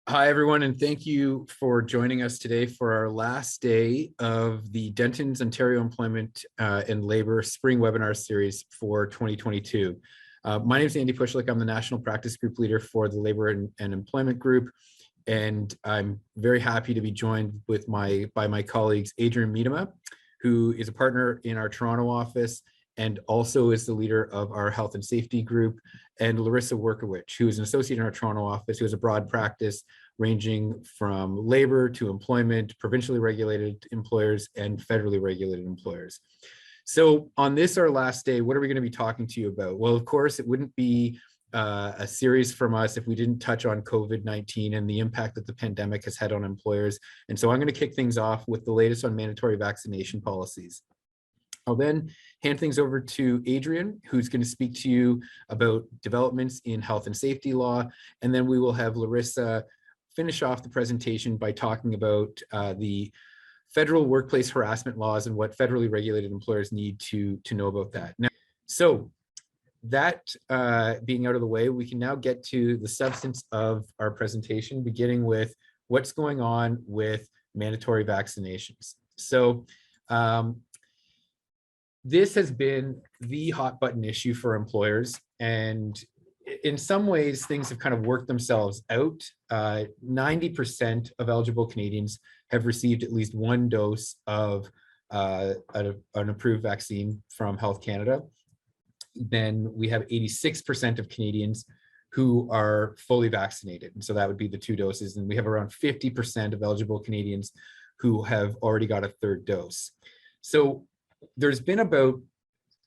Hi, everyone, and thank you for joining us today for our last day of the Denton's Ontario Employment and Labor Spring Webinar Series for 2022. My name is Andy Pushlik. I'm the National Practice Group Leader for the Labor and Employment Group, and I'm very happy to be joined by my colleagues, Adrian Miedema, who is a partner in our Toronto office and also is the leader of our Health and Safety Group, and Larissa Workowicz, who is an associate in our Toronto office, who has a broad practice ranging from labor to employment, provincially regulated employers, and federally regulated employers. So on this, our last day, what are we going to be talking to you about? Well, of course, it wouldn't be a series from us if we didn't touch on COVID-19 and the impact that the pandemic has had on employers. And so I'm going to kick things off with the latest on mandatory vaccination policies. I'll then hand things over to Adrian, who's going to speak to you about developments in health and safety law. And then we will have Larissa finish off the presentation by talking about the federal workplace harassment laws and what federally regulated employers need to know about that. Now, so that being out of the way, we can now get to the substance of our presentation, beginning with what's going on with mandatory vaccinations. So this has been the hot button issue for employers, and in some ways things have kind of worked themselves out. 90% of eligible Canadians have received at least one dose of an approved vaccine from Health Canada. Then we have 86% of Canadians who are fully vaccinated, and so that would be the 2 doses. And we have around 50% of eligible Canadians who have already got a 3rd dose. So there's been about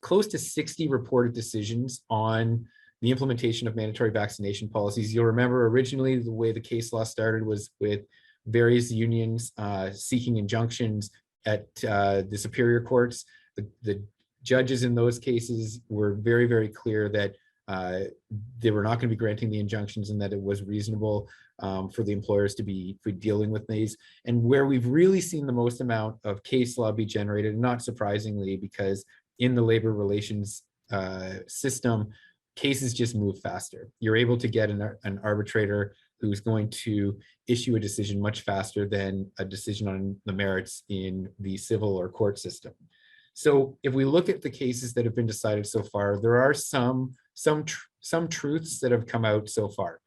close to 60 reported decisions on the implementation of mandatory vaccination policies. You'll remember originally the way the case law started was with various unions seeking injunctions at the superior courts. The judges in those cases were very, very clear that they were not going to be granting the injunctions and that it was reasonable for the employers to be dealing with these. And where we've really seen the most amount of case law be generated, not surprisingly, because in the labor relations system, cases just move faster. You're able to get an arbitrator who's going to issue a decision much faster than a decision on the merits in the civil or court system. So if we look at the cases that have been decided so far, there are some truths that have come out so far.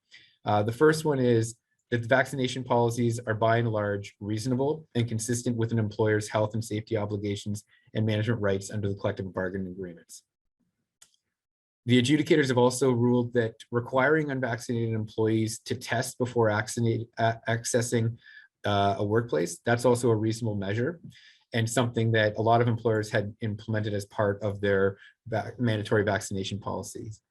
The first one is that the vaccination policies are by and large reasonable and consistent with an employer's health and safety obligations and management rights under the collective bargaining agreements. The adjudicators have also ruled that requiring unvaccinated employees to test before accessing a workplace, that's also a reasonable measure, and something that a lot of employers had implemented as part of their mandatory vaccination policies.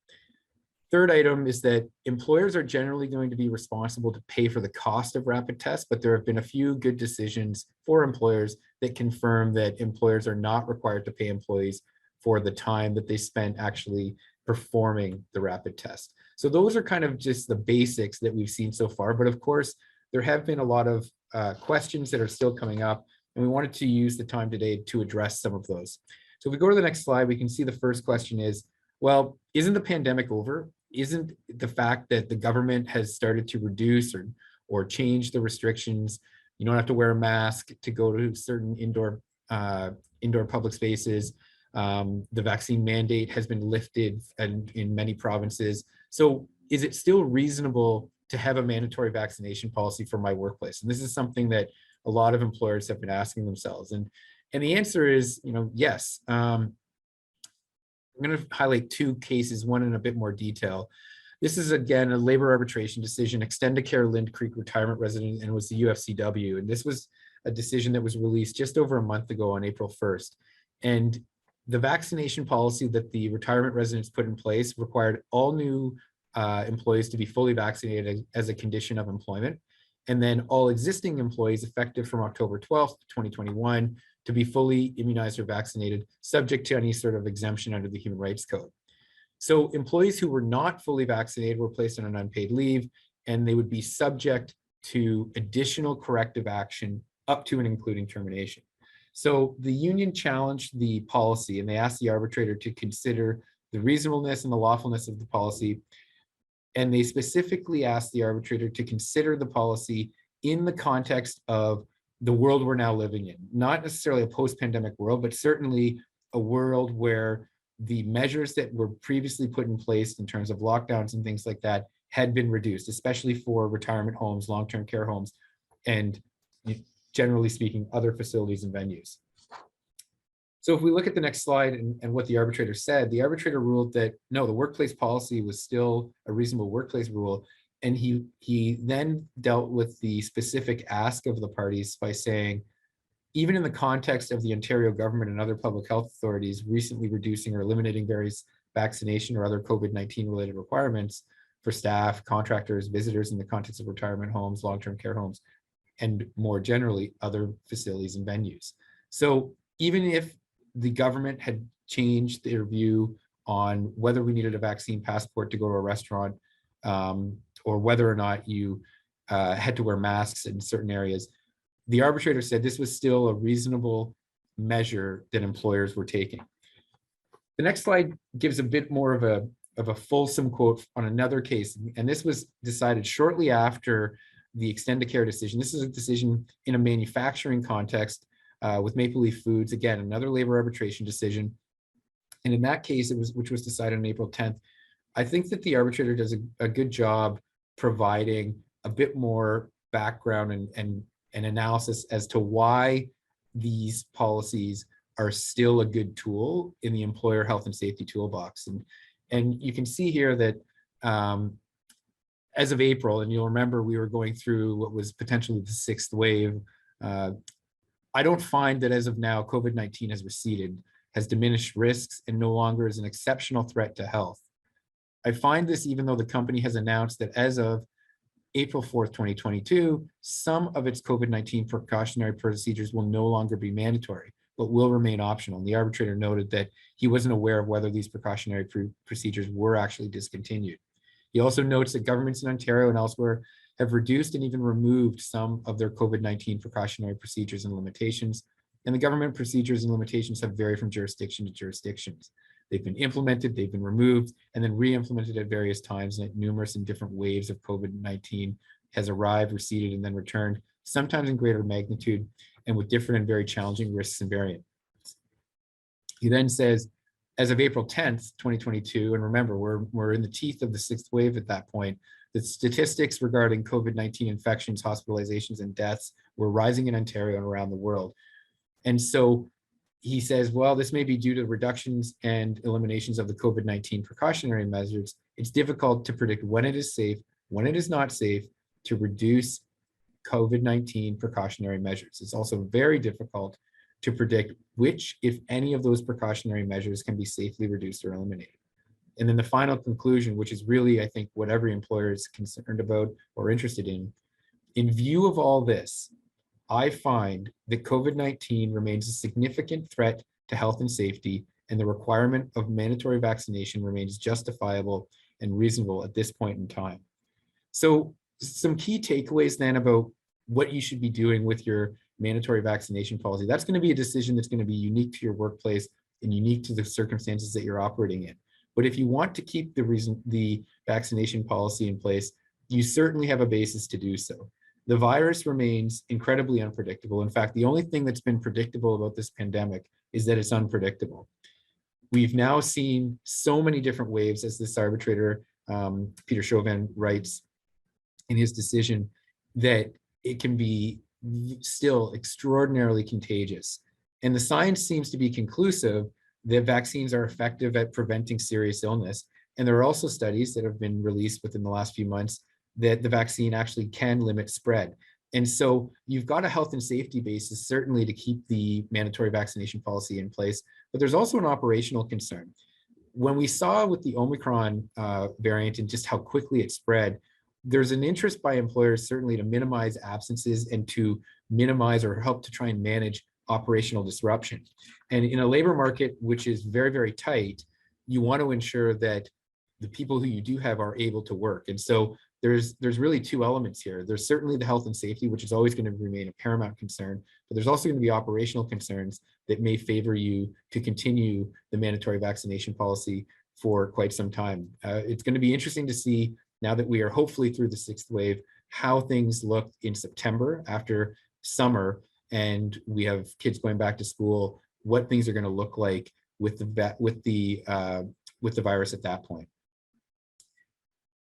Third item is that employers are generally going to be responsible to pay for the cost of rapid tests, but there have been a few good decisions for employers that confirm that employers are not required to pay employees for the time that they spent actually performing the rapid test. So those are kind of just the basics that we've seen so far. But of course, there have been a lot of questions that are still coming up, and we wanted to use the time today to address some of those. So if we go to the next slide, we can see the first question is, well, isn't the pandemic over? Isn't the fact that the government has started to reduce or change the restrictions? You don't have to wear a mask to go to certain indoor public spaces. The vaccine mandate has been lifted in many provinces. So is it still reasonable to have a mandatory vaccination policy for my workplace? And this is something that a lot of employers have been asking themselves. And the answer is, yes. I'm going to highlight 2 cases, one in a bit more detail. This is, again, a labor arbitration decision, Extendicare Lind Creek retirement resident, and it was the UFCW. And this was a decision that was released just over a month ago on April 1st. And the vaccination policy that the retirement residents put in place required all new employees to be fully vaccinated as a condition of employment. And then all existing employees effective from October 12th, 2021, to be fully immunized or vaccinated, subject to any sort of exemption under the Human Rights Code. So employees who were not fully vaccinated were placed on an unpaid leave, and they would be subject to additional corrective action up to and including termination. So the union challenged the policy, and they asked the arbitrator to consider the reasonableness and the lawfulness of the policy And they specifically asked the arbitrator to consider the policy in the context of the world we're now living in, not necessarily a post-pandemic world, but certainly a world where the measures that were previously put in place in terms of lockdowns and things like that had been reduced, especially for retirement homes, long-term care homes, and generally speaking, other facilities and venues. So if we look at the next slide and what the arbitrator said, the arbitrator ruled that no, the workplace policy was still a reasonable workplace rule. And he then dealt with the specific ask of the parties by saying, even in the context of the Ontario government and other public health authorities recently reducing or eliminating various vaccination or other COVID-19 related requirements for staff, contractors, visitors in the context of retirement homes, long-term care homes, and more generally, other facilities and venues. So even if the government had changed their view on whether we needed a vaccine passport to go to a restaurant, or whether or not you had to wear masks in certain areas, the arbitrator said this was still a reasonable measure that employers were taking. The next slide gives a bit more of a fulsome quote on another case, and this was decided shortly after the Extendicare decision. This is a decision in a manufacturing context with Maple Leaf Foods, again, another labor arbitration decision. And in that case, which was decided on April 10th, I think that the arbitrator does a good job providing a bit more background and analysis as to why these policies are still a good tool in the employer health and safety toolbox. And you can see here that as of April, and you'll remember we were going through what was potentially the sixth wave, I don't find that as of now, COVID-19 has receded, has diminished risks, and no longer is an exceptional threat to health. I find this even though the company has announced that as of April 4th, 2022, some of its COVID-19 precautionary procedures will no longer be mandatory, but will remain optional. And the arbitrator noted that he wasn't aware of whether these precautionary procedures were actually discontinued. He also notes that governments in Ontario and elsewhere have reduced and even removed some of their COVID-19 precautionary procedures and limitations. And the government procedures and limitations have varied from jurisdiction to jurisdictions. They've been implemented, they've been removed, and then re-implemented at various times, and numerous and different waves of COVID-19 has arrived, receded, and then returned, sometimes in greater magnitude and with different and very challenging risks and variants. He then says, as of April 10th, 2022, and remember, we're in the teeth of the sixth wave at that point, the statistics regarding COVID-19 infections, hospitalizations, and deaths were rising in Ontario and around the world. And so he says, well, this may be due to reductions and eliminations of the COVID-19 precautionary measures. It's difficult to predict when it is safe, when it is not safe to reduce COVID-19 precautionary measures. It's also very difficult to predict which, if any, of those precautionary measures can be safely reduced or eliminated. And then the final conclusion, which is really, I think, what every employer is concerned about or interested in view of all this, I find that COVID-19 remains a significant threat to health and safety, and the requirement of mandatory vaccination remains justifiable and reasonable at this point in time. So some key takeaways then about what you should be doing with your mandatory vaccination policy. That's going to be a decision that's going to be unique to your workplace and unique to the circumstances that you're operating in. But if you want to keep the vaccination policy in place, you certainly have a basis to do so. The virus remains incredibly unpredictable. In fact, the only thing that's been predictable about this pandemic is that it's unpredictable. We've now seen so many different waves, as this arbitrator, Peter Chauvin, writes in his decision, that it can be still extraordinarily contagious. And the science seems to be conclusive that vaccines are effective at preventing serious illness. And there are also studies that have been released within the last few months that the vaccine actually can limit spread. And so you've got a health and safety basis, certainly, to keep the mandatory vaccination policy in place, but there's also an operational concern. When we saw with the Omicron variant and just how quickly it spread, there's an interest by employers certainly to minimize absences and to minimize or help to try and manage operational disruption. And in a labor market, which is very, very tight, you want to ensure that the people who you do have are able to work. And so there's really two elements here. There's certainly the health and safety, which is always going to remain a paramount concern, but there's also going to be operational concerns that may favor you to continue the mandatory vaccination policy for quite some time. It's going to be interesting to see now that we are hopefully through the 6th wave, how things look in September after summer, and we have kids going back to school, what things are going to look like with the virus at that point.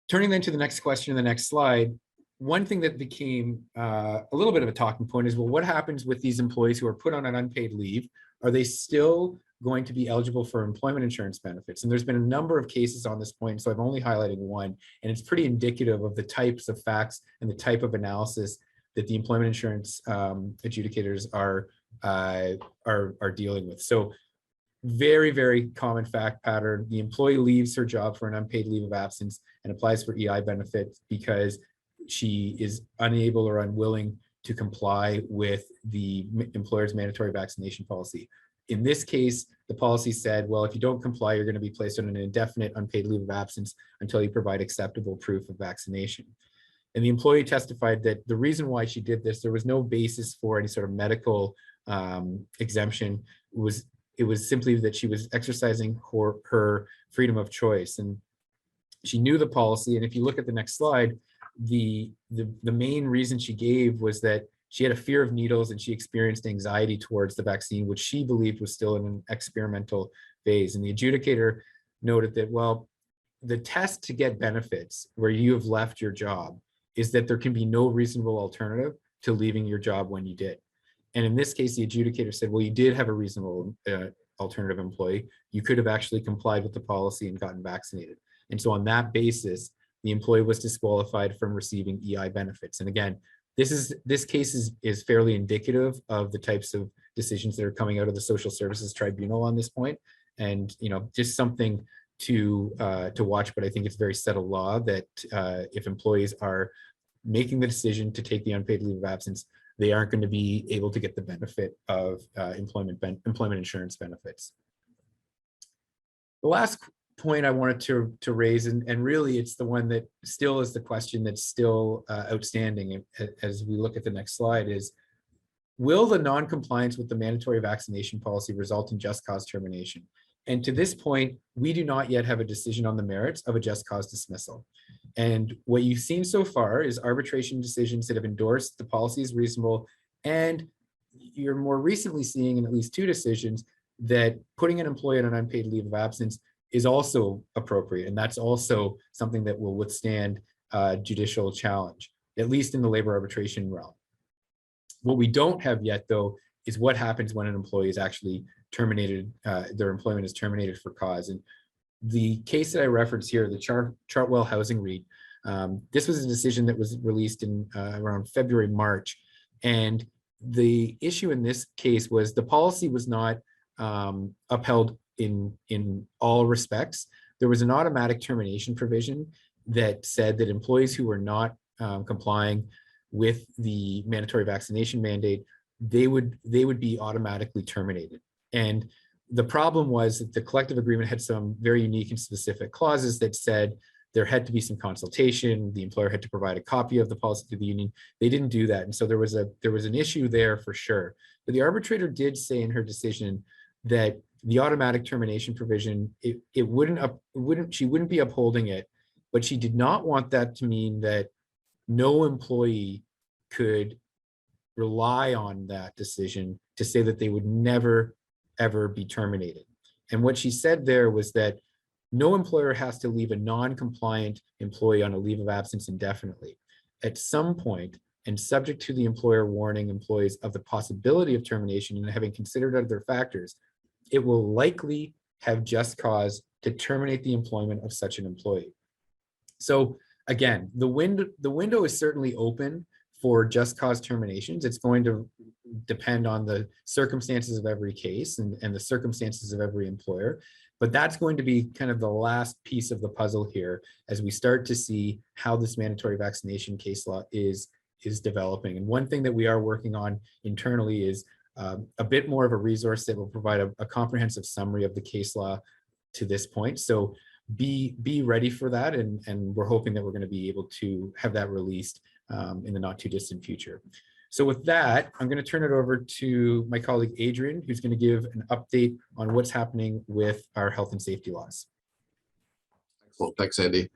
Turning then to the next question in the next slide, one thing that became a little bit of a talking point is, well, what happens with these employees who are put on an unpaid leave? Are they still going to be eligible for employment insurance benefits? And there's been a number of cases on this point, so I'm only highlighting one, and it's pretty indicative of the types of facts and the type of analysis that the employment insurance adjudicators are dealing with. So very, very common fact pattern. The employee leaves her job for an unpaid leave of absence and applies for EI benefits because she is unable or unwilling to comply with the employer's mandatory vaccination policy. In this case, the policy said, well, if you don't comply, you're going to be placed on an indefinite unpaid leave of absence until you provide acceptable proof of vaccination. And the employee testified that the reason why she did this, there was no basis for any sort of medical exemption. It was simply that she was exercising her freedom of choice, and she knew the policy. And if you look at the next slide, the main reason she gave was that she had a fear of needles and she experienced anxiety towards the vaccine, which she believed was still in an experimental phase. And the adjudicator noted that, well, the test to get benefits where you have left your job is that there can be no reasonable alternative to leaving your job when you did. And in this case, the adjudicator said, well, you did have a reasonable alternative employee. You could have actually complied with the policy and gotten vaccinated. And so on that basis, the employee was disqualified from receiving EI benefits. And again, this case is fairly indicative of the types of decisions that are coming out of the Social Services Tribunal on this point. And, you know, just something to watch, but I think it's very settled law that if employees are making the decision to take the unpaid leave of absence, they aren't going to be able to get the benefit of employment insurance benefits. The last point I wanted to raise, and really it's the one that still is the question that's still outstanding as we look at the next slide, is will the non-compliance with the mandatory vaccination policy result in just cause termination? And to this point, we do not yet have a decision on the merits of a just cause dismissal. And what you've seen so far is arbitration decisions that have endorsed the policy is reasonable, and you're more recently seeing in at least 2 decisions that putting an employee on an unpaid leave of absence is also appropriate, and that's also something that will withstand judicial challenge, at least in the labor arbitration realm. What we don't have yet, though, is what happens when an employee is actually terminated, their employment is terminated for cause. And the case that I referenced here, the Chartwell Housing REIT, this was a decision that was released in around February, March. And the issue in this case was the policy was not upheld in all respects. There was an automatic termination provision that said that employees who were not complying with the mandatory vaccination mandate, they would be automatically terminated. And the problem was that the collective agreement had some very unique and specific clauses that said there had to be some consultation. The employer had to provide a copy of the policy to the union. They didn't do that. And so there was an issue there for sure. But the arbitrator did say in her decision that the automatic termination provision, she wouldn't be upholding it, but she did not want that to mean that no employee could rely on that decision to say that they would never, ever be terminated. And what she said there was that no employer has to leave a non-compliant employee on a leave of absence indefinitely. At some point, and subject to the employer warning employees of the possibility of termination and having considered other factors, it will likely have just cause to terminate the employment of such an employee. So again, the window is certainly open for just cause terminations. It's going to depend on the circumstances of every case and the circumstances of every employer. But that's going to be kind of the last piece of the puzzle here as we start to see how this mandatory vaccination case law is developing. And one thing that we are working on internally is a bit more of a resource that will provide a comprehensive summary of the case law to this point. So be ready for that. And we're hoping that we're going to be able to have that released in the not too distant future. So with that, I'm going to turn it over to my colleague, Adrian, who's going to give an update on what's happening with our health and safety laws. Excellent. Thanks, Andy.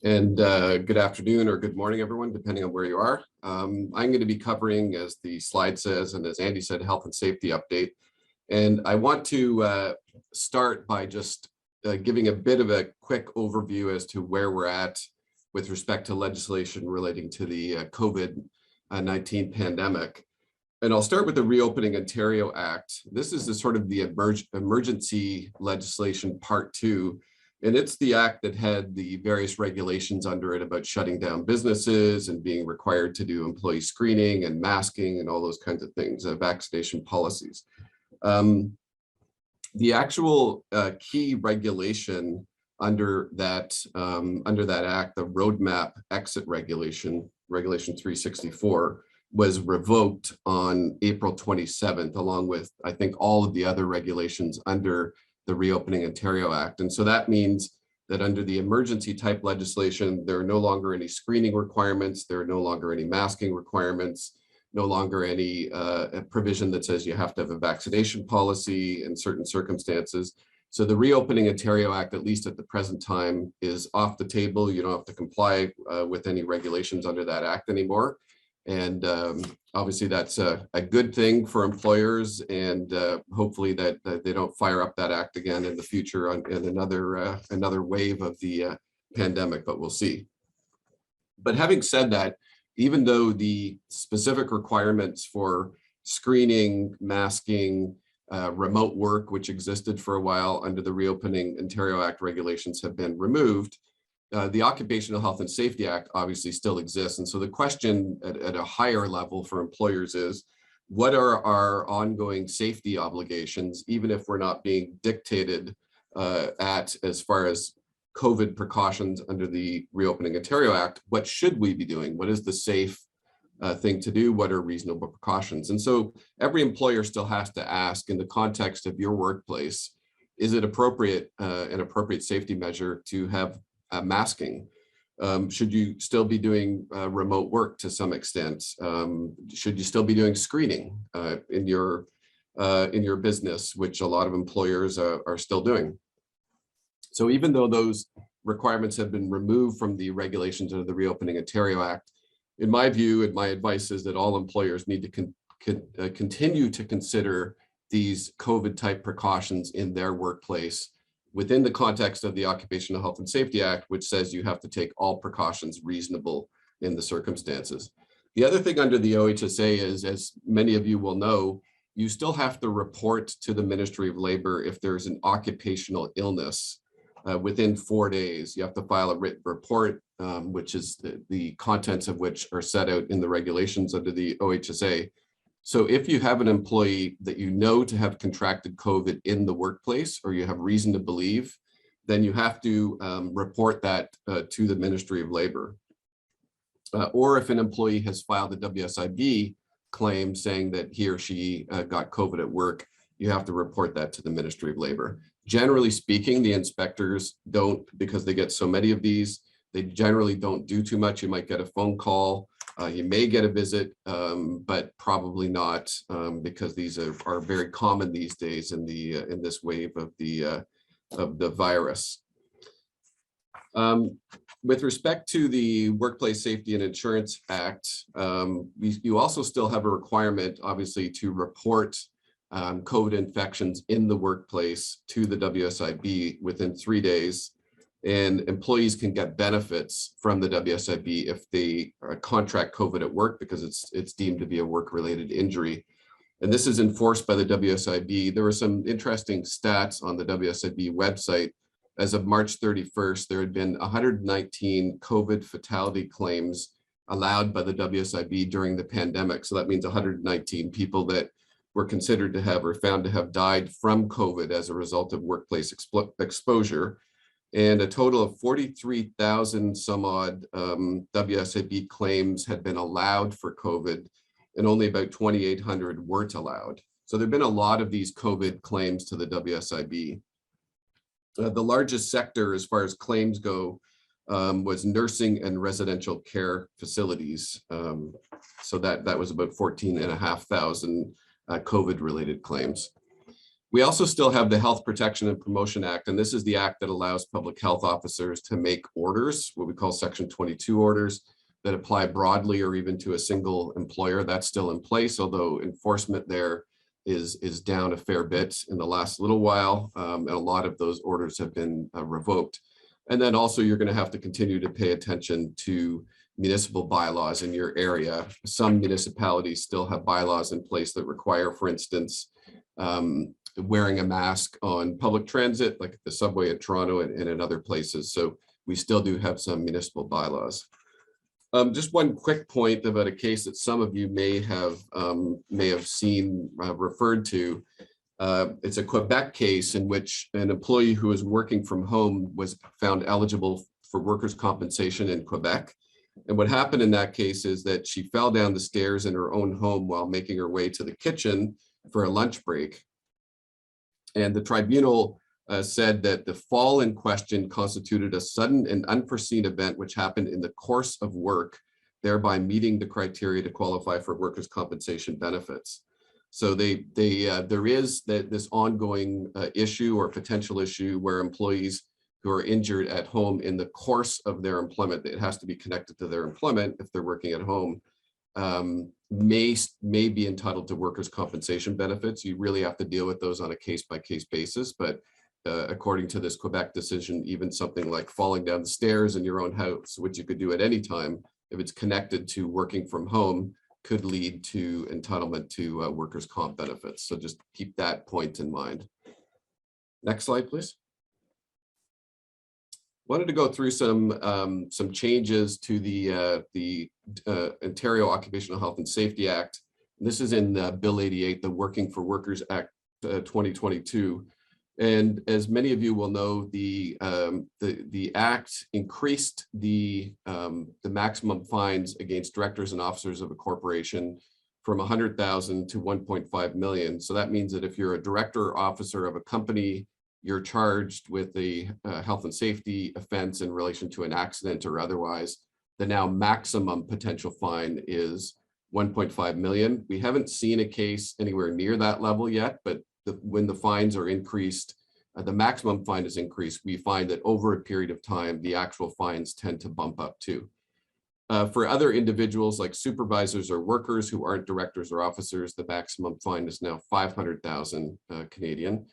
And good afternoon or good morning, everyone, depending on where you are. I'm going to be covering, as the slide says, and as Andy said, health and safety update. And I want to start by just giving a bit of a quick overview as to where we're at with respect to legislation relating to the COVID-19 pandemic. And I'll start with the Reopening Ontario Act. This is the sort of the emergency legislation part 2. And it's the act that had the various regulations under it about shutting down businesses and being required to do employee screening and masking and all those kinds of things, vaccination policies. The actual key regulation under that act, the roadmap exit regulation, Regulation 364, was revoked on April 27th, along with, I think, all of the other regulations under the Reopening Ontario Act. And so that means that under the emergency type legislation, there are no longer any screening requirements, there are no longer any masking requirements, no longer any provision that says you have to have a vaccination policy in certain circumstances. So the Reopening Ontario Act, at least at the present time, is off the table. You don't have to comply with any regulations under that act anymore. And obviously that's a good thing for employers, and hopefully that they don't fire up that act again in the future in another wave of the pandemic, but we'll see. But having said that, even though the specific requirements for screening, masking, remote work, which existed for a while under the Reopening Ontario Act regulations, have been removed, the Occupational Health and Safety Act obviously still exists. And so the question at a higher level for employers is, what are our ongoing safety obligations, even if we're not being dictated as far as COVID precautions under the Reopening Ontario Act? What should we be doing? What is the safe thing to do? What are reasonable precautions? And so every employer still has to ask, in the context of your workplace, is it appropriate, an appropriate safety measure to have masking? Should you still be doing remote work to some extent? Should you still be doing screening in your business, which a lot of employers are still doing? So even though those requirements have been removed from the regulations under the Reopening Ontario Act, in my view, and my advice is that all employers need to continue to consider these COVID type precautions in their workplace within the context of the Occupational Health and Safety Act, which says you have to take all precautions reasonable in the circumstances. The other thing under the OHSA is, as many of you will know, you still have to report to the Ministry of Labor if there's an occupational illness within 4 days. You have to file a written report, which is the contents of which are set out in the regulations under the OHSA. So if you have an employee that you know to have contracted COVID in the workplace, or you have reason to believe, then you have to report that to the Ministry of Labor. Or if an employee has filed a WSIB claim saying that he or she got COVID at work, you have to report that to the Ministry of Labor. Generally speaking, the inspectors don't, because they get so many of these, they generally don't do too much. You might get a phone call. You may get a visit, but probably not, because these are very common these days in this wave of the virus. With respect to the Workplace Safety and Insurance Act, you also still have a requirement, obviously, to report COVID infections in the workplace to the WSIB within 3 days. And employees can get benefits from the WSIB if they contract COVID at work, because it's deemed to be a work-related injury. And this is enforced by the WSIB. There were some interesting stats on the WSIB website. As of March 31st, there had been 119 COVID fatality claims allowed by the WSIB during the pandemic. So that means 119 people that were considered to have or found to have died from COVID as a result of workplace exposure. And a total of 43,000 some odd WSIB claims had been allowed for COVID, and only about 2,800 weren't allowed. So there've been a lot of these COVID claims to the WSIB. The largest sector as far as claims go was nursing and residential care facilities. So that was about 14,500 COVID related claims. We also still have the Health Protection and Promotion Act, and this is the act that allows public health officers to make orders, what we call Section 22 orders, that apply broadly or even to a single employer. That's still in place, although enforcement there is down a fair bit in the last little while, and a lot of those orders have been revoked. And then also you're going to have to continue to pay attention to municipal bylaws in your area. Some municipalities still have bylaws in place that require, for instance, wearing a mask on public transit, like the subway at Toronto and in other places. So we still do have some municipal bylaws. Just one quick point about a case that some of you may have seen referred to. It's a Quebec case in which an employee who was working from home was found eligible for workers' compensation in Quebec. And what happened in that case is that she fell down the stairs in her own home while making her way to the kitchen for a lunch break. And the tribunal said that the fall in question constituted a sudden and unforeseen event which happened in the course of work, thereby meeting the criteria to qualify for workers' compensation benefits. So there is this ongoing issue or potential issue where employees who are injured at home in the course of their employment, it has to be connected to their employment if they're working at home, may be entitled to workers' compensation benefits. You really have to deal with those on a case-by-case basis, but according to this Quebec decision, even something like falling down the stairs in your own house, which you could do at any time, if it's connected to working from home, could lead to entitlement to workers' comp benefits. So just keep that point in mind. Next slide, please. Wanted to go through some changes to the Ontario Occupational Health and Safety Act. This is in Bill 88, the Working for Workers Act 2022. And as many of you will know, the act increased the maximum fines against directors and officers of a corporation from 100,000 to 1.5 million. So that means that if you're a director or officer of a company, you're charged with a health and safety offense in relation to an accident or otherwise, the now maximum potential fine is 1.5 million. We haven't seen a case anywhere near that level yet, but when the fines are increased, the maximum fine is increased, we find that over a period of time, the actual fines tend to bump up too. For other individuals like supervisors or workers who aren't directors or officers, the maximum fine is now 500,000 Canadian.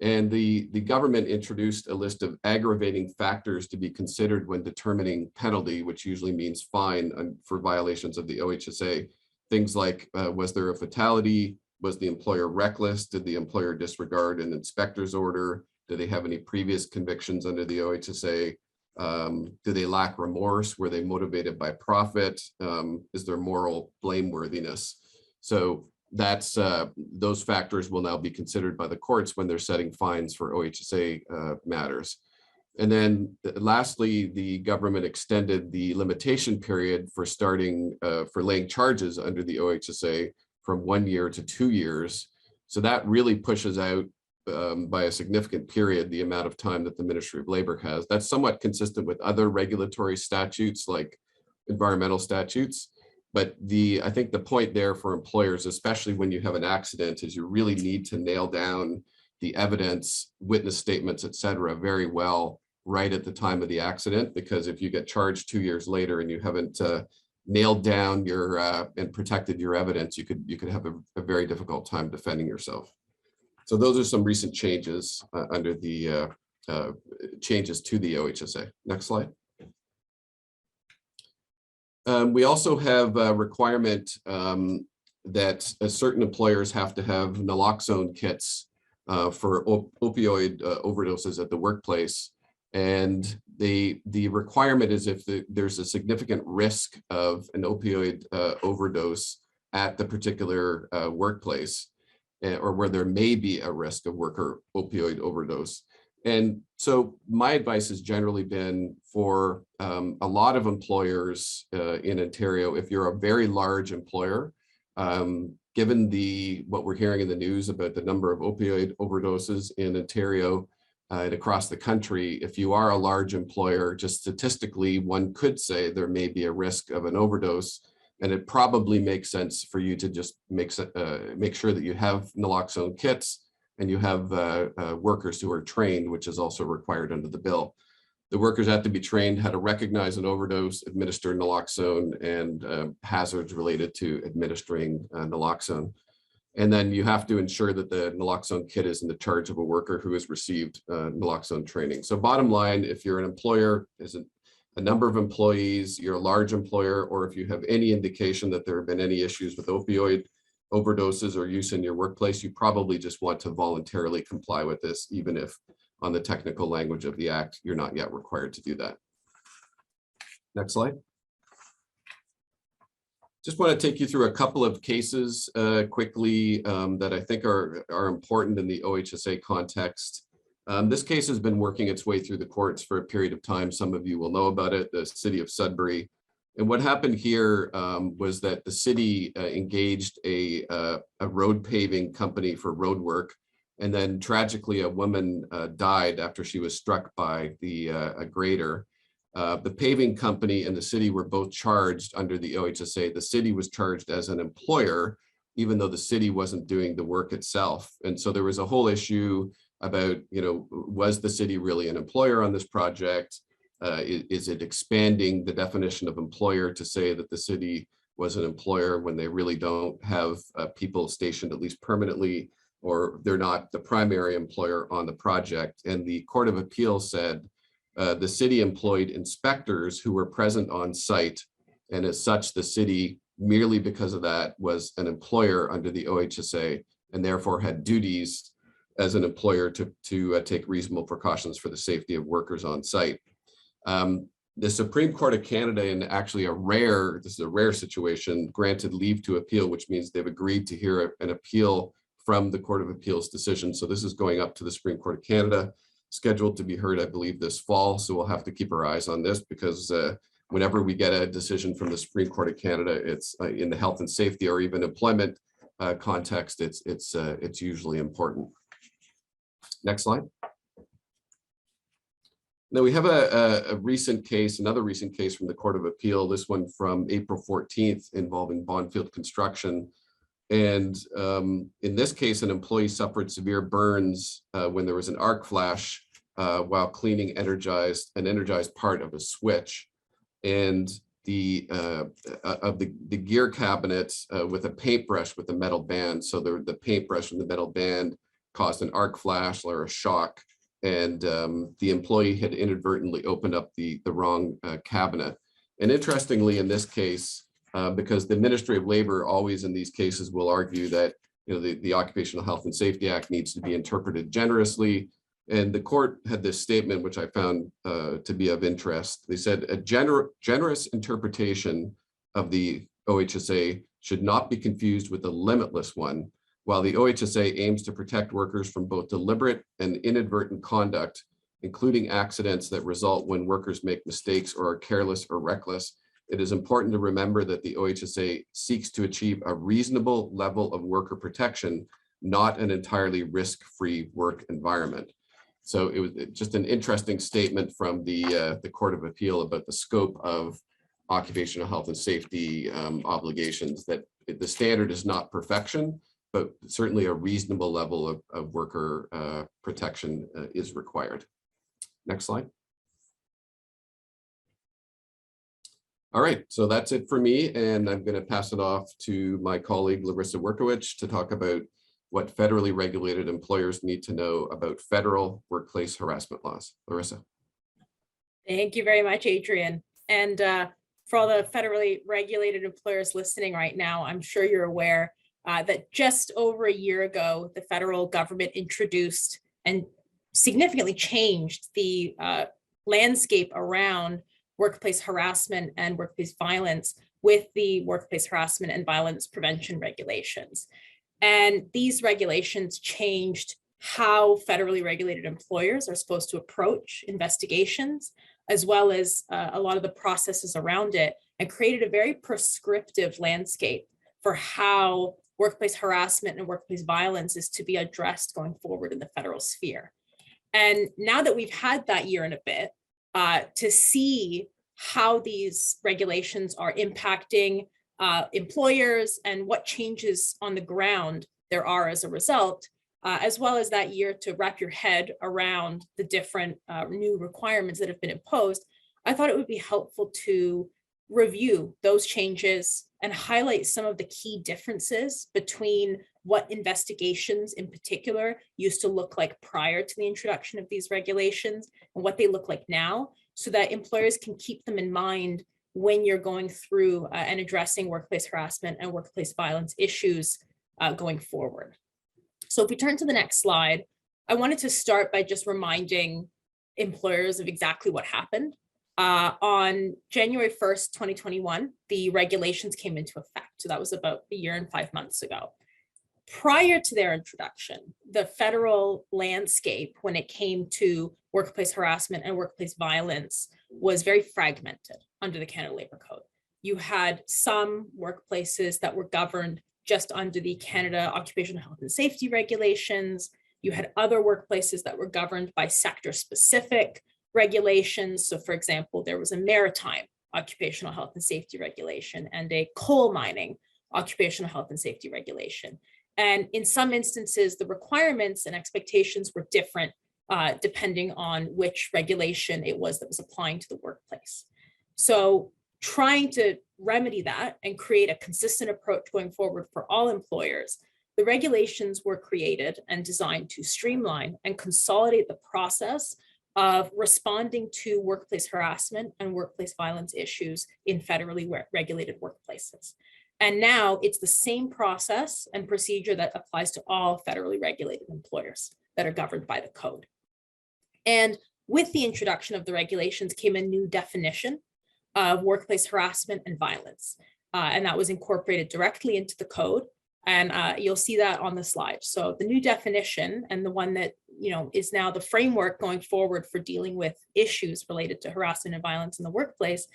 And the government introduced a list of aggravating factors to be considered when determining penalty, which usually means fine for violations of the OHSA. Things like, was there a fatality? Was the employer reckless? Did the employer disregard an inspector's order? Do they have any previous convictions under the OHSA? Do they lack remorse? Were they motivated by profit? Is there moral blameworthiness? So that's those factors will now be considered by the courts when they're setting fines for OHSA matters. And then lastly, the government extended the limitation period for starting for laying charges under the OHSA from 1 year to 2 years. So that really pushes out by a significant period the amount of time that the Ministry of Labor has. That's somewhat consistent with other regulatory statutes like environmental statutes. But I think the point there for employers, especially when you have an accident, is you really need to nail down the evidence, witness statements, et cetera, very well right at the time of the accident, because if you get charged 2 years later and you haven't nailed down your and protected your evidence, you could have a very difficult time defending yourself. So those are some recent changes under the changes to the OHSA. Next slide. We also have a requirement that certain employers have to have naloxone kits for opioid overdoses at the workplace. And the requirement is if there's a significant risk of an opioid overdose at the particular workplace, or where there may be a risk of worker opioid overdose. And so my advice has generally been for a lot of employers in Ontario, if you're a very large employer, given what we're hearing in the news about the number of opioid overdoses in Ontario and across the country, if you are a large employer, just statistically, one could say there may be a risk of an overdose. And it probably makes sense for you to just make sure that you have naloxone kits and you have workers who are trained, which is also required under the bill. The workers have to be trained how to recognize an overdose, administer naloxone, and hazards related to administering naloxone. And then you have to ensure that the naloxone kit is in the charge of a worker who has received naloxone training. So bottom line, if you're an employer, is a number of employees, you're a large employer, or if you have any indication that there have been any issues with opioid overdoses or use in your workplace, you probably just want to voluntarily comply with this, even if on the technical language of the act, you're not yet required to do that. Next slide. Just want to take you through a couple of cases quickly that I think are important in the OHSA context. This case has been working its way through the courts for a period of time. Some of you will know about it, the city of Sudbury. And what happened here was that the city engaged a road paving company for road work. And then tragically, a woman died after she was struck by a grader. The paving company and the city were both charged under the OHSA. The city was charged as an employer, even though the city wasn't doing the work itself. And so there was a whole issue about, was the city really an employer on this project? Is it expanding the definition of employer to say that the city was an employer when they really don't have people stationed at least permanently, or they're not the primary employer on the project? And the Court of Appeal said the city employed inspectors who were present on site, and as such, the city, merely because of that, was an employer under the OHSA, and therefore had duties as an employer to take reasonable precautions for the safety of workers on site. The Supreme Court of Canada, in actually this is a rare situation, granted leave to appeal, which means they've agreed to hear an appeal from the Court of Appeal's decision. So this is going up to the Supreme Court of Canada, scheduled to be heard, I believe, this fall. So we'll have to keep our eyes on this, because whenever we get a decision from the Supreme Court of Canada, it's in the health and safety or even employment context, it's usually important. Next slide. Now we have another recent case from the Court of Appeal, this one from April 14th, involving Bondfield construction. And in this case, an employee suffered severe burns when there was an arc flash while cleaning an energized part of a switch. And the gear cabinet with a paintbrush with a metal band. So the paintbrush and the metal band caused an arc flash or a shock. And the employee had inadvertently opened up the wrong cabinet. And interestingly, in this case, because the Ministry of Labor always in these cases will argue that the Occupational Health and Safety Act needs to be interpreted generously. And the court had this statement, which I found to be of interest. They said a generous interpretation of the OHSA should not be confused with a limitless one. While the OHSA aims to protect workers from both deliberate and inadvertent conduct, including accidents that result when workers make mistakes or are careless or reckless, it is important to remember that the OHSA seeks to achieve a reasonable level of worker protection, not an entirely risk-free work environment. So it was just an interesting statement from the Court of Appeal about the scope of occupational health and safety obligations, that the standard is not perfection, but certainly a reasonable level of worker protection is required. Next slide. All right, so that's it for me, and I'm going to pass it off to my colleague Larissa Werkowicz to talk about what federally regulated employers need to know about federal workplace harassment laws. Larissa. Thank you very much, Adrian. And for all the federally regulated employers listening right now, I'm sure you're aware that just over a year ago, the federal government introduced and significantly changed the landscape around workplace harassment and workplace violence with the workplace harassment and violence prevention regulations. And these regulations changed how federally regulated employers are supposed to approach investigations, as well as a lot of the processes around it, and created a very prescriptive landscape for how workplace harassment and workplace violence is to be addressed going forward in the federal sphere. And now that we've had that year and a bit to see how these regulations are impacting employers and what changes on the ground there are as a result, as well as that year to wrap your head around the different new requirements that have been imposed, I thought it would be helpful to review those changes and highlight some of the key differences between what investigations in particular used to look like prior to the introduction of these regulations and what they look like now, so that employers can keep them in mind when you're going through and addressing workplace harassment and workplace violence issues going forward. So if we turn to the next slide, I wanted to start by just reminding employers of exactly what happened. On January 1st, 2021, the regulations came into effect. So that was about a year and 5 months ago. Prior to their introduction, the federal landscape when it came to workplace harassment and workplace violence was very fragmented under the Canada Labor Code. You had some workplaces that were governed just under the Canada Occupational Health and Safety regulations. You had other workplaces that were governed by sector-specific regulations. So for example, there was a maritime occupational health and safety regulation and a coal mining occupational health and safety regulation. And in some instances, the requirements and expectations were different depending on which regulation it was that was applying to the workplace. So trying to remedy that and create a consistent approach going forward for all employers, the regulations were created and designed to streamline and consolidate the process of responding to workplace harassment and workplace violence issues in federally regulated workplaces. And now it's the same process and procedure that applies to all federally regulated employers that are governed by the code. And with the introduction of the regulations came a new definition of workplace harassment and violence. And that was incorporated directly into the code. And you'll see that on the slide. So the new definition, and the one that is now the framework going forward for dealing with issues related to harassment and violence in the workplace,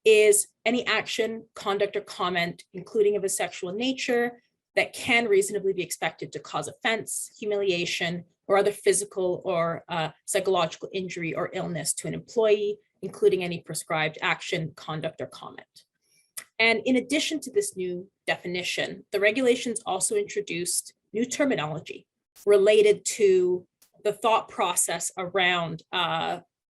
is any action, conduct, or comment, including of a sexual nature, that can reasonably be expected to cause offense, humiliation, or other physical or psychological injury or illness to an employee, including any prescribed action, conduct, or comment. And in addition to this new definition, the regulations also introduced new terminology related to the thought process around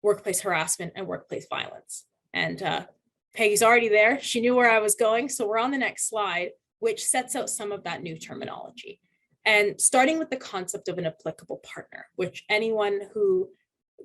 workplace harassment and workplace violence. And Peggy's already there. She knew where I was going. So we're on the next slide, which sets out some of that new terminology. And starting with the concept of an applicable partner, which anyone who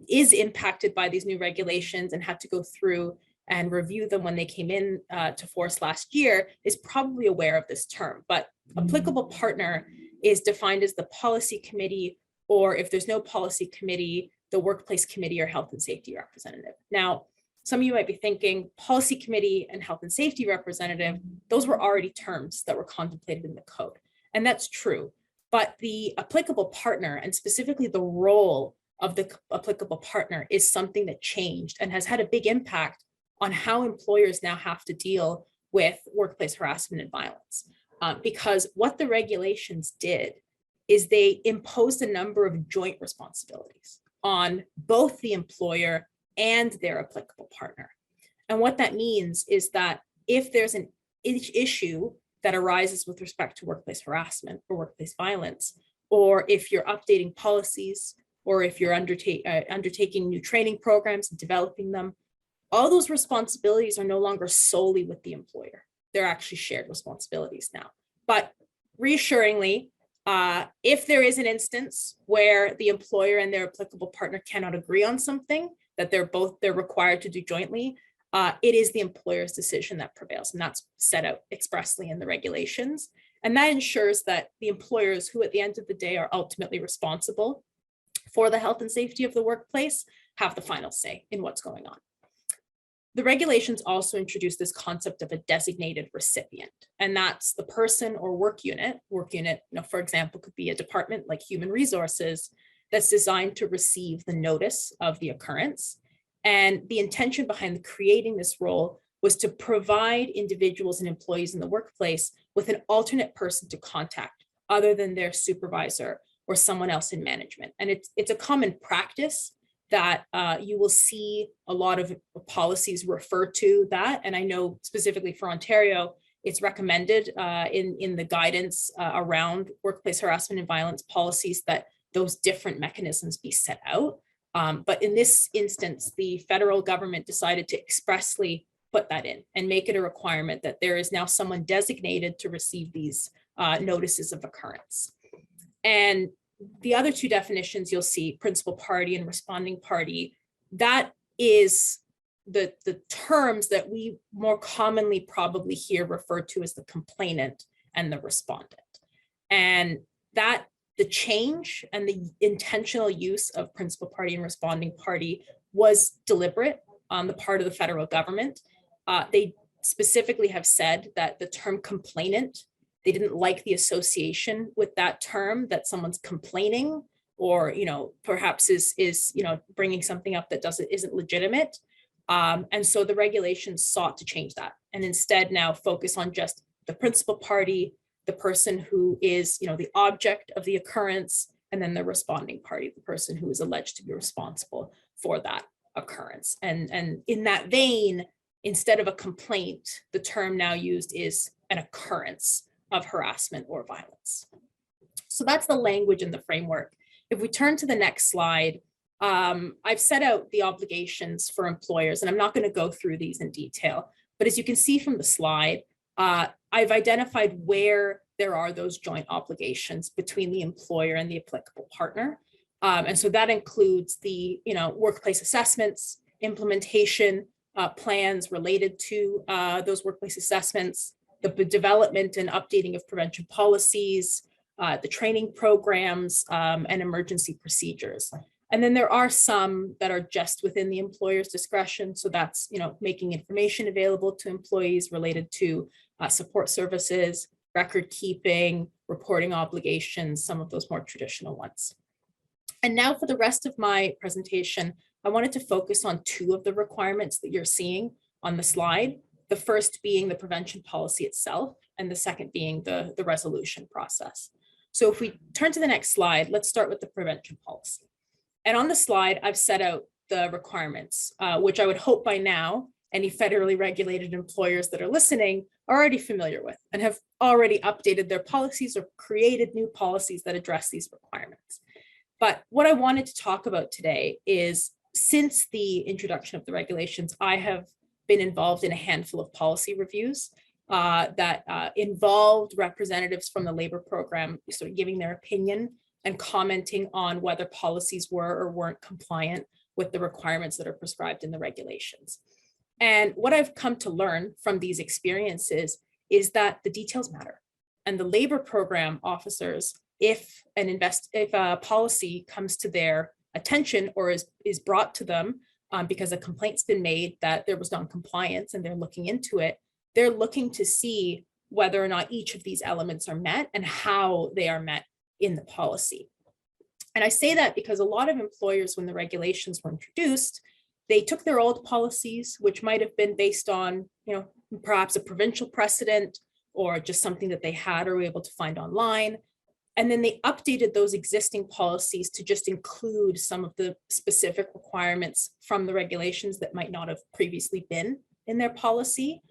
is impacted by these new regulations and had to go through and review them when they came in to force last year is probably aware of this term. But applicable partner is defined as the policy committee, or if there's no policy committee, the workplace committee or health and safety representative. Now, some of you might be thinking policy committee and health and safety representative, those were already terms that were contemplated in the code. And that's true. But the applicable partner, and specifically the role of the applicable partner, is something that changed and has had a big impact on how employers now have to deal with workplace harassment and violence. Because what the regulations did is they imposed a number of joint responsibilities on both the employer and their applicable partner. And what that means is that if there's an issue that arises with respect to workplace harassment or workplace violence, or if you're updating policies, or if you're undertaking new training programs and developing them, all those responsibilities are no longer solely with the employer. They're actually shared responsibilities now. But reassuringly, if there is an instance where the employer and their applicable partner cannot agree on something that they're required to do jointly, it is the employer's decision that prevails, and that's set out expressly in the regulations. And that ensures that the employers, who at the end of the day are ultimately responsible for the health and safety of the workplace, have the final say in what's going on. The regulations also introduce this concept of a designated recipient, and that's the person or work unit, for example, could be a department like human resources that's designed to receive the notice of the occurrence. And the intention behind creating this role was to provide individuals and employees in the workplace with an alternate person to contact other than their supervisor or someone else in management. And it's a common practice that you will see a lot of policies refer to that. And I know specifically for Ontario, It's recommended in the guidance around workplace harassment and violence policies that those different mechanisms be set out. But in this instance, the federal government decided to expressly put that in and make it a requirement that there is now someone designated to receive these notices of occurrence. And the other two definitions you'll see, principal party and responding party, that is the terms that we more commonly probably hear referred to as the complainant and the respondent. And that the change and the intentional use of principal party and responding party was deliberate on the part of the federal government. They specifically have said that the term complainant, they didn't like the association with that term, that someone's complaining or, perhaps is bringing something up that isn't legitimate. And so the regulations sought to change that and instead now focus on just the principal party, the person who is, the object of the occurrence, and then the responding party, the person who is alleged to be responsible for that occurrence. And in that vein, instead of a complaint, the term now used is an occurrence of harassment or violence. So that's the language and the framework. If we turn to the next slide, I've set out the obligations for employers, and I'm not going to go through these in detail, but as you can see from the slide, I've identified where there are those joint obligations between the employer and the applicable partner. And so that includes the workplace assessments, implementation plans related to those workplace assessments, the development and updating of prevention policies, the training programs, and emergency procedures. And then there are some that are just within the employer's discretion. So that's, making information available to employees related to support services, record keeping, reporting obligations, some of those more traditional ones. And now for the rest of my presentation, I wanted to focus on two of the requirements that you're seeing on the slide. The first being the prevention policy itself, and the second being the resolution process. So if we turn to the next slide, let's start with the prevention policy. And on the slide, I've set out the requirements, which I would hope by now, any federally regulated employers that are listening are already familiar with and have already updated their policies or created new policies that address these requirements. But what I wanted to talk about today is, since the introduction of the regulations, I have been involved in a handful of policy reviews that involved representatives from the labor program sort of giving their opinion and commenting on whether policies were or weren't compliant with the requirements that are prescribed in the regulations. And what I've come to learn from these experiences is that the details matter. And the labor program officers, if a policy comes to their attention or is brought to them because a complaint's been made that there was non-compliance and they're looking into it, they're looking to see whether or not each of these elements are met and how they are met in the policy. And I say that because a lot of employers, when the regulations were introduced, they took their old policies, which might have been based on, perhaps a provincial precedent or just something that they had or were able to find online. And then they updated those existing policies to just include some of the specific requirements from the regulations that might not have previously been in their policy.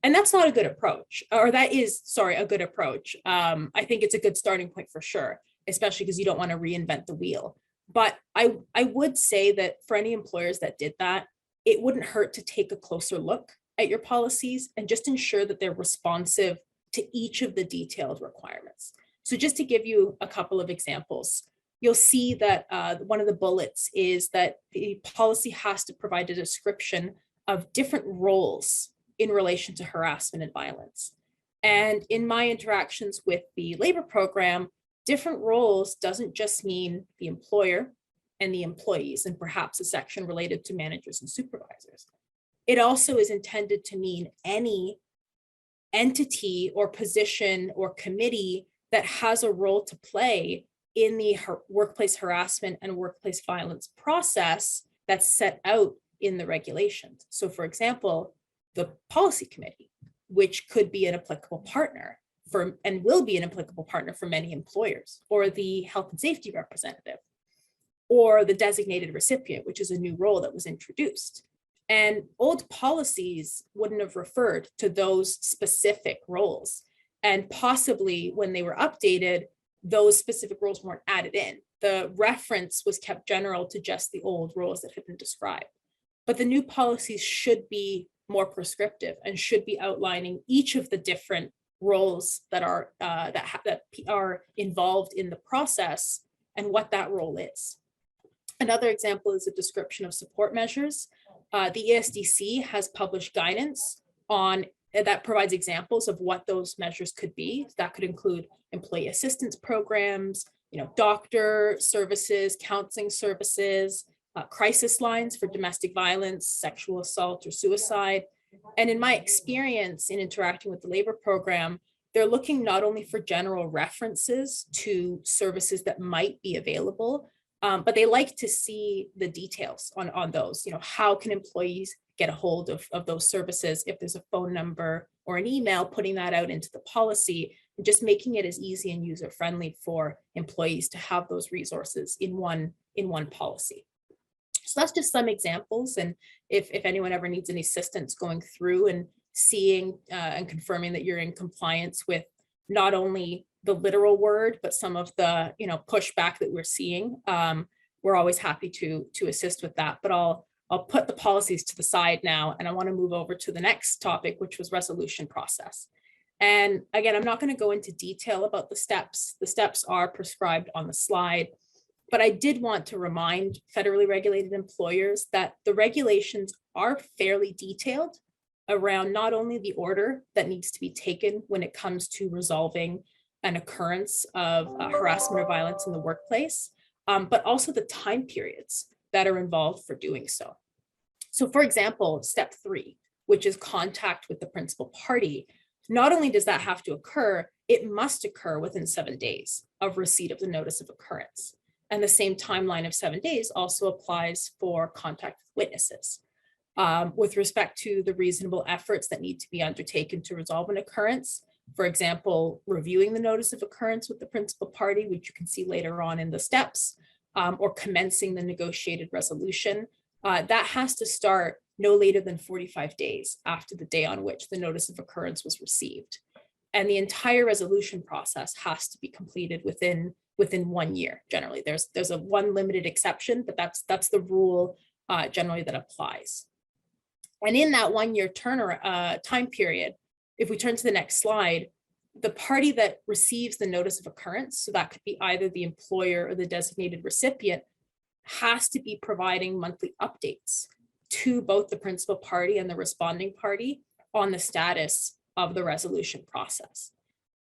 And that's not a good approach, or that is, a good approach. I think it's a good starting point for sure, especially because you don't want to reinvent the wheel. But I would say that for any employers that did that, it wouldn't hurt to take a closer look at your policies and just ensure that they're responsive to each of the detailed requirements. So just to give you a couple of examples, you'll see that one of the bullets is that the policy has to provide a description of different roles in relation to harassment and violence. And in my interactions with the labor program, different roles doesn't just mean the employer and the employees, and perhaps a section related to managers and supervisors. It also is intended to mean any entity or position or committee that has a role to play in the workplace harassment and workplace violence process that's set out in the regulations. So for example, the policy committee, which could be an applicable partner for, and will be an applicable partner for many employers, or the health and safety representative, or the designated recipient, which is a new role that was introduced. And old policies wouldn't have referred to those specific roles. And possibly when they were updated, those specific roles weren't added in. The reference was kept general to just the old roles that had been described. But the new policies should be more prescriptive and should be outlining each of the different roles that are involved in the process and what that role is. Another example is a description of support measures. The ESDC has published guidance on that provides examples of what those measures could be. That could include employee assistance programs, doctor services, counseling services, crisis lines for domestic violence, sexual assault, or suicide. And in my experience in interacting with the labor program, they're looking not only for general references to services that might be available, but they like to see the details on those. How can employees get a hold of those services? If there's a phone number or an email, putting that out into the policy and just making it as easy and user-friendly for employees to have those resources in one policy. So that's just some examples. And if anyone ever needs any assistance going through and seeing and confirming that you're in compliance with not only the literal word, but some of the pushback that we're seeing, we're always happy to assist with that. But I'll put the policies to the side now, and I want to move over to the next topic, which was resolution process. And again, I'm not going to go into detail about the steps. The steps are prescribed on the slide. But I did want to remind federally regulated employers that the regulations are fairly detailed around not only the order that needs to be taken when it comes to resolving an occurrence of harassment or violence in the workplace, but also the time periods that are involved for doing so. So for example, step 3, which is contact with the principal party, not only does that have to occur, it must occur within 7 days of receipt of the notice of occurrence. And the same timeline of 7 days also applies for contact with witnesses. With respect to the reasonable efforts that need to be undertaken to resolve an occurrence, for example, reviewing the notice of occurrence with the principal party, which you can see later on in the steps, or commencing the negotiated resolution, that has to start no later than 45 days after the day on which the notice of occurrence was received. And the entire resolution process has to be completed within 1 year. Generally, there's a one limited exception, but that's the rule generally that applies. And in that 1 year time period, if we turn to the next slide, the party that receives the notice of occurrence, so that could be either the employer or the designated recipient, has to be providing monthly updates to both the principal party and the responding party on the status of the resolution process.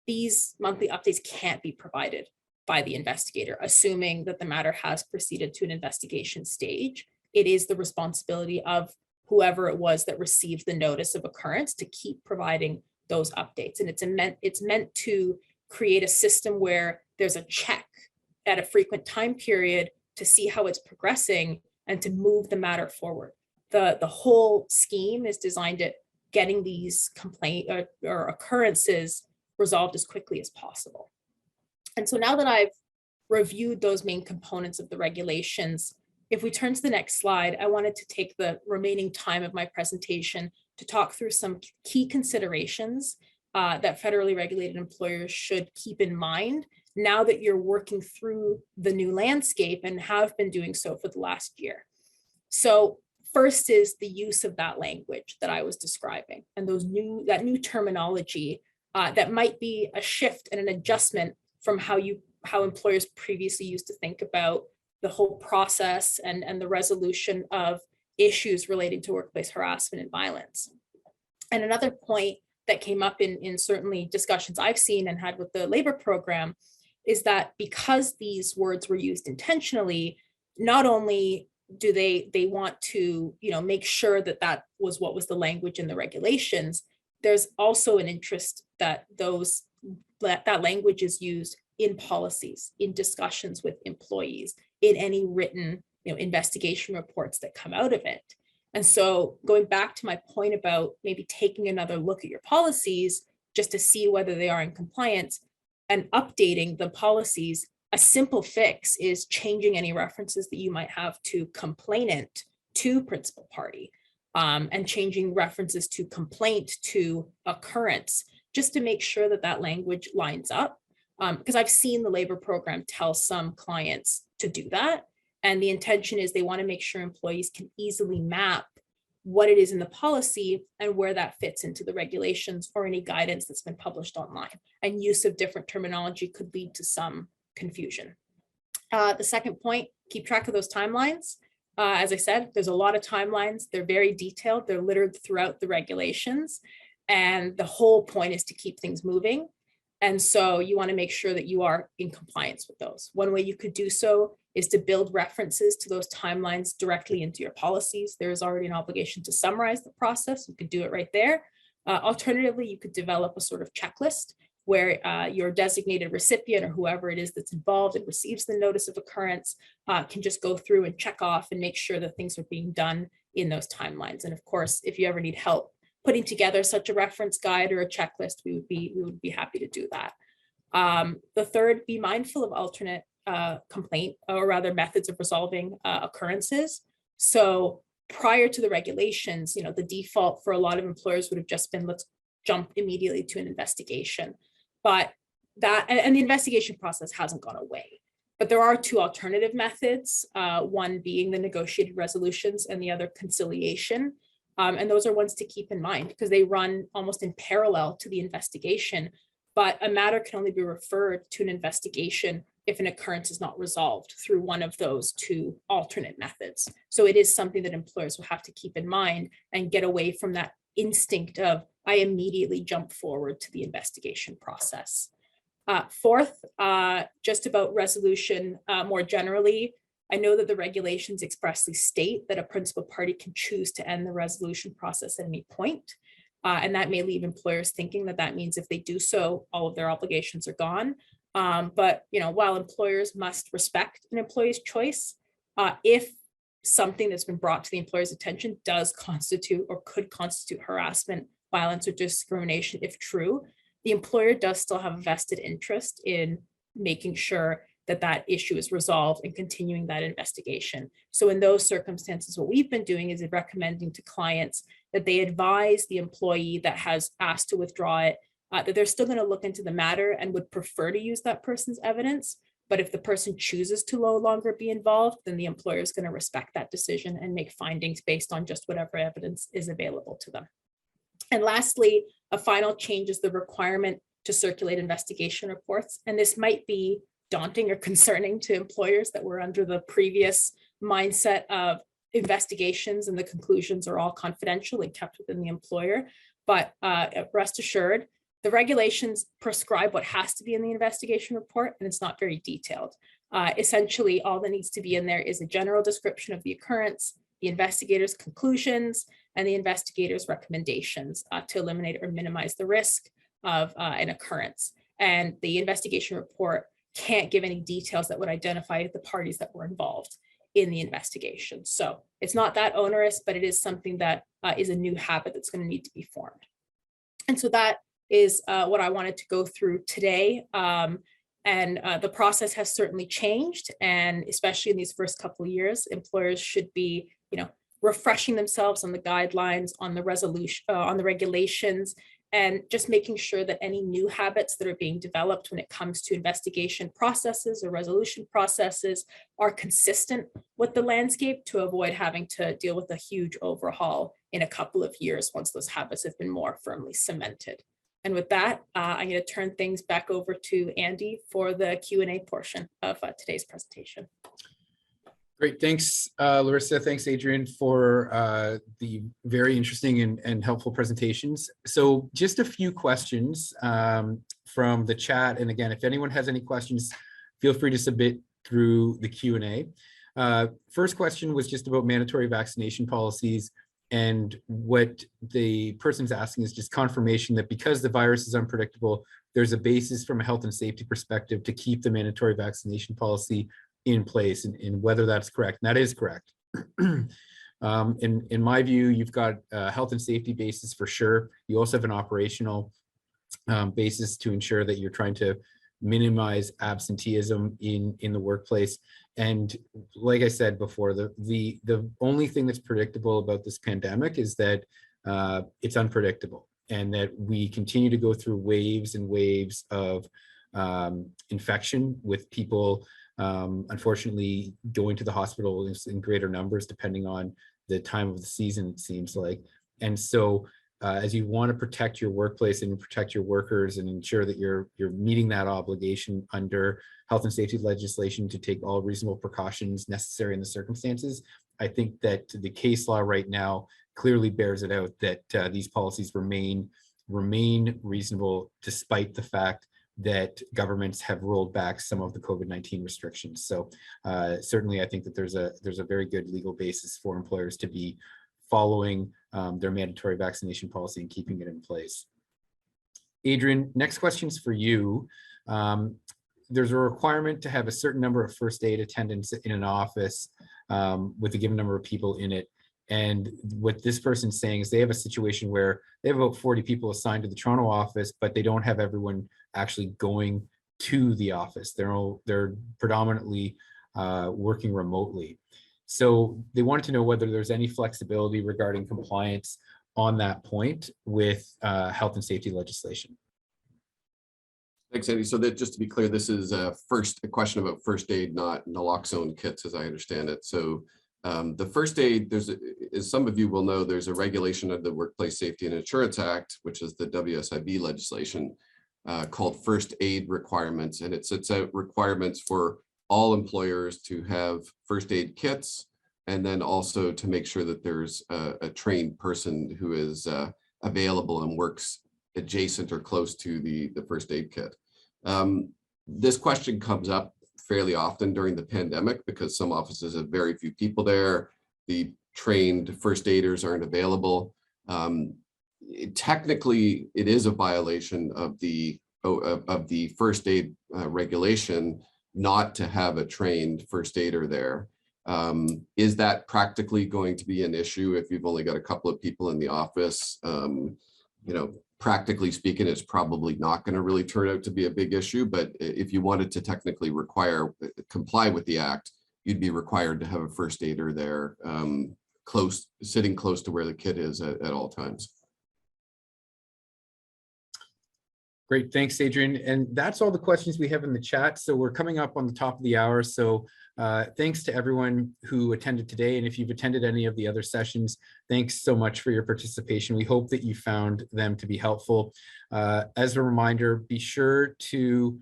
These monthly updates can't be provided by the investigator, assuming that the matter has proceeded to an investigation stage. It is the responsibility of whoever it was that received the notice of occurrence to keep providing those updates. And it's meant to create a system where there's a check at a frequent time period to see how it's progressing and to move the matter forward. The whole scheme is designed at getting these complaint or occurrences resolved as quickly as possible. And so now that I've reviewed those main components of the regulations, if we turn to the next slide, I wanted to take the remaining time of my presentation to talk through some key considerations that federally regulated employers should keep in mind now that you're working through the new landscape and have been doing so for the last year. So first is the use of that language that I was describing and that new terminology that might be a shift and an adjustment from how employers previously used to think about the whole process and the resolution of issues relating to workplace harassment and violence. And another point that came up in certainly discussions I've seen and had with the labor program is that because these words were used intentionally, not only do they want to make sure that was what was the language in the regulations, there's also an interest that that language is used in policies, in discussions with employees, in any written investigation reports that come out of it. And so going back to my point about maybe taking another look at your policies just to see whether they are in compliance and updating the policies, a simple fix is changing any references that you might have to complainant to principal party. and changing references to complaint to occurrence, just to make sure that that language lines up. Because I've seen the labor program tell some clients to do that. And the intention is they want to make sure employees can easily map what it is in the policy and where that fits into the regulations or any guidance that's been published online. And use of different terminology could lead to some confusion. The second point, keep track of those timelines. As I said, there's a lot of timelines. They're very detailed. They're littered throughout the regulations. And the whole point is to keep things moving. And so you want to make sure that you are in compliance with those. One way you could do so is to build references to those timelines directly into your policies. There is already an obligation to summarize the process. You could do it right there. Alternatively, you could develop a sort of checklist where your designated recipient or whoever it is that's involved and receives the notice of occurrence can just go through and check off and make sure that things are being done in those timelines. And of course, if you ever need help putting together such a reference guide or a checklist, we would be happy to do that. The third, be mindful of alternate complaint, or rather methods of resolving occurrences. So prior to the regulations, the default for a lot of employers would have just been, let's jump immediately to an investigation. But that, and the investigation process hasn't gone away. But there are two alternative methods, one being the negotiated resolutions and the other conciliation. And those are ones to keep in mind because they run almost in parallel to the investigation. But a matter can only be referred to an investigation if an occurrence is not resolved through one of those two alternate methods. So it is something that employers will have to keep in mind and get away from that instinct of, I immediately jump forward to the investigation process. Fourth, just about resolution more generally, I know that the regulations expressly state that a principal party can choose to end the resolution process at any point. And that may leave employers thinking that that means if they do so, all of their obligations are gone. But while employers must respect an employee's choice, if something that's been brought to the employer's attention does constitute or could constitute harassment, violence, or discrimination, if true, the employer does still have a vested interest in making sure that that issue is resolved and continuing that investigation. So in those circumstances, what we've been doing is recommending to clients that they advise the employee that has asked to withdraw it, that they're still going to look into the matter and would prefer to use that person's evidence. But if the person chooses to no longer be involved, then the employer is going to respect that decision and make findings based on just whatever evidence is available to them. And lastly, a final change is the requirement to circulate investigation reports. And this might be daunting or concerning to employers that were under the previous mindset of investigations and the conclusions are all confidential and kept within the employer. But rest assured, the regulations prescribe what has to be in the investigation report, and it's not very detailed. Essentially, all that needs to be in there is a general description of the occurrence, the investigator's conclusions, and the investigator's recommendations to eliminate or minimize the risk of an occurrence. And the investigation report can't give any details that would identify the parties that were involved in the investigation. So it's not that onerous, but it is something that is a new habit that's going to need to be formed. And so that is what I wanted to go through today. And the process has certainly changed. And especially in these first couple of years, employers should be, refreshing themselves on the guidelines, on the resolution, on the regulations, and just making sure that any new habits that are being developed when it comes to investigation processes or resolution processes are consistent with the landscape to avoid having to deal with a huge overhaul in a couple of years once those habits have been more firmly cemented. And with that, I'm going to turn things back over to Andy for the Q&A portion of today's presentation. Great. Thanks, Larissa. Thanks, Adrian, for the very interesting and helpful presentations. So just a few questions from the chat. And again, if anyone has any questions, feel free to submit through the Q&A. First question was just about mandatory vaccination policies. And what the person's asking is just confirmation that because the virus is unpredictable, there's a basis from a health and safety perspective to keep the mandatory vaccination policy in place, and whether that's correct. And that is correct. In my view, you've got a health and safety basis for sure. You also have an operational basis to ensure that you're trying to minimize absenteeism in the workplace. And like I said before, the only thing that's predictable about this pandemic is that it's unpredictable, and that we continue to go through waves and waves of infection, with people unfortunately going to the hospital in greater numbers depending on the time of the season, it seems like. And so as you want to protect your workplace and protect your workers and ensure that you're meeting that obligation under health and safety legislation to take all reasonable precautions necessary in the circumstances, I think that the case law right now clearly bears it out that these policies remain reasonable, despite the fact that governments have rolled back some of the COVID-19 restrictions. So certainly I think that there's a very good legal basis for employers to be following their mandatory vaccination policy and keeping it in place. Adrian, next question's for you. There's a requirement to have a certain number of first aid attendants in an office with a given number of people in it. And what this person's saying is they have a situation where they have about 40 people assigned to the Toronto office, but they don't have everyone actually going to the office. They're predominantly working remotely. So they wanted to know whether there's any flexibility regarding compliance on that point with health and safety legislation. Thanks, Andy. So that, just to be clear, this is a question about first aid, not naloxone kits, as I understand it. So the first aid, as some of you will know, there's a regulation of the Workplace Safety and Insurance Act, which is the WSIB legislation, called first aid requirements. And it sets out requirements for all employers to have first aid kits, and then also to make sure that there's a trained person who is available and works adjacent or close to the first aid kit. This question comes up fairly often during the pandemic because some offices have very few people there. The trained first aiders aren't available. Technically, it is a violation of the first aid regulation not to have a trained first aider there. Is that practically going to be an issue if you've only got a couple of people in the office? Practically speaking, it's probably not going to really turn out to be a big issue, but if you wanted to technically comply with the act, you'd be required to have a first aider there, sitting close to where the kid is at all times. Great, thanks, Adrian. And that's all the questions we have in the chat. So we're coming up on the top of the hour. So thanks to everyone who attended today. And if you've attended any of the other sessions, thanks so much for your participation. We hope that you found them to be helpful. As a reminder, be sure to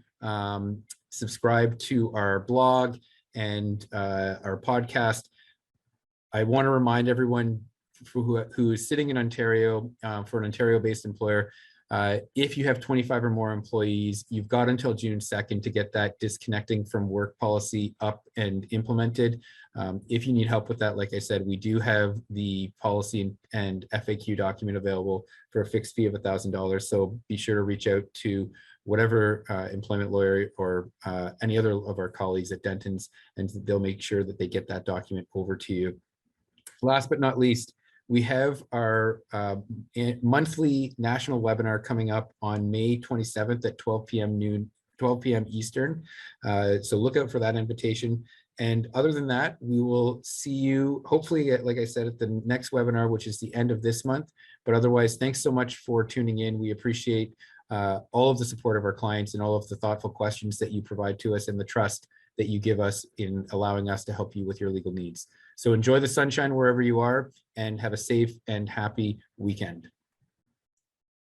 subscribe to our blog and our podcast. I want to remind everyone who is sitting in Ontario for an Ontario-based employer, if you have 25 or more employees, you've got until June 2nd to get that disconnecting from work policy up and implemented. If you need help with that, like I said, we do have the policy and FAQ document available for a fixed fee of $1,000. So be sure to reach out to whatever employment lawyer or any other of our colleagues at Denton's, and they'll make sure that they get that document over to you. Last but not least, we have our monthly national webinar coming up on May 27th at 12 p.m. Eastern. So look out for that invitation. And other than that, we will see you hopefully, like I said, at the next webinar, which is the end of this month. But otherwise, thanks so much for tuning in. We appreciate all of the support of our clients and all of the thoughtful questions that you provide to us and the trust that you give us in allowing us to help you with your legal needs. So enjoy the sunshine wherever you are and have a safe and happy weekend.